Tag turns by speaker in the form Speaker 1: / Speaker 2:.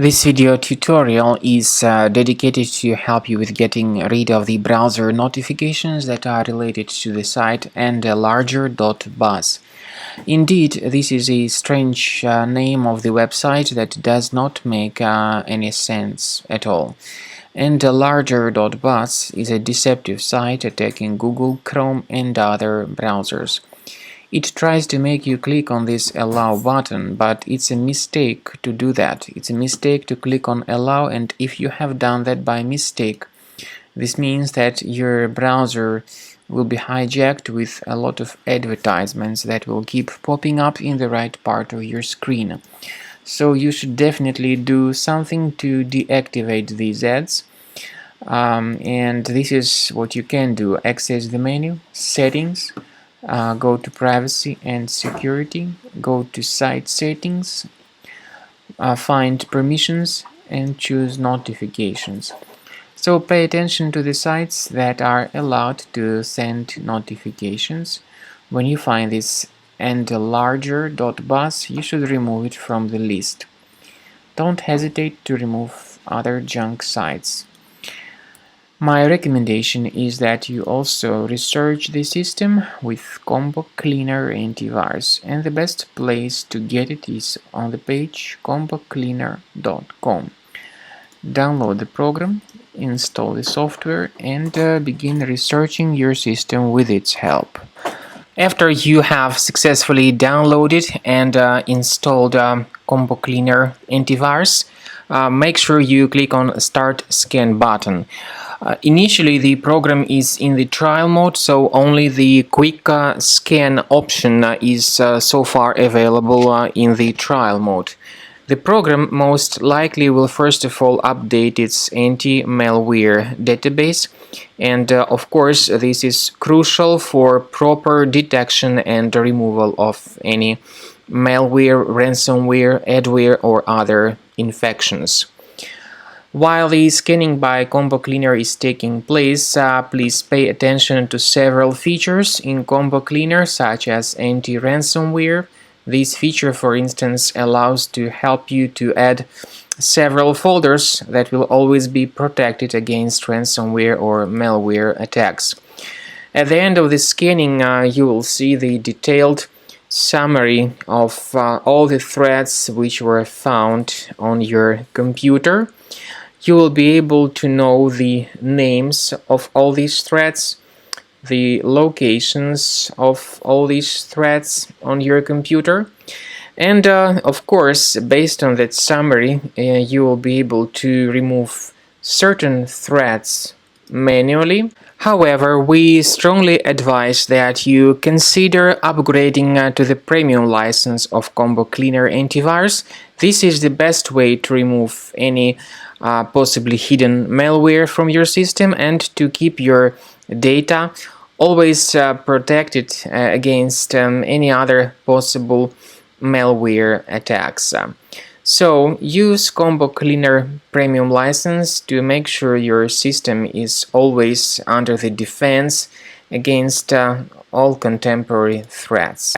Speaker 1: This video tutorial is dedicated to help you with getting rid of the browser notifications that are related to the site Andalarger.buzz. Indeed, this is a strange name of the website that does not make any sense at all. Andalarger.buzz is a deceptive site attacking Google, Chrome and other browsers. It tries to make you click on this allow button, but it's a mistake to do that. It's a mistake to click on allow, and if you have done that by mistake, this means that your browser will be hijacked with a lot of advertisements that will keep popping up in the right part of your screen. So you should definitely do something to deactivate these ads. And this is what you can do. Access the menu, settings, go to privacy and security, go to site settings, find permissions and choose notifications. So pay attention to the sites that are allowed to send notifications. When you find this Andalarger.buzz, you should remove it from the list. Don't hesitate to remove other junk sites. My recommendation is that you also research the system with Combo Cleaner Antivirus, and the best place to get it is on the page combocleaner.com. Download the program, install the software, and begin researching your system with its help. After you have successfully downloaded and installed Combo Cleaner Antivirus, make sure you click on Start Scan button. Initially, the program is in the trial mode, so only the quick scan option is so far available in the trial mode. The program most likely will first of all update its anti-malware database, and of course this is crucial for proper detection and removal of any malware, ransomware, adware or other infections. While the scanning by Combo Cleaner is taking place, please pay attention to several features in Combo Cleaner, such as anti-ransomware. This feature, for instance, allows to help you to add several folders that will always be protected against ransomware or malware attacks. At the end of the scanning, you will see the detailed summary of all the threats which were found on your computer. You will be able to know the names of all these threats, the locations of all these threats on your computer, and of course, based on that summary, you will be able to remove certain threats manually. However, we strongly advise that you consider upgrading to the premium license of Combo Cleaner Antivirus. This is the best way to remove any possibly hidden malware from your system and to keep your data always protected against any other possible malware attacks. So use Combo Cleaner Premium license to make sure your system is always under the defense against all contemporary threats.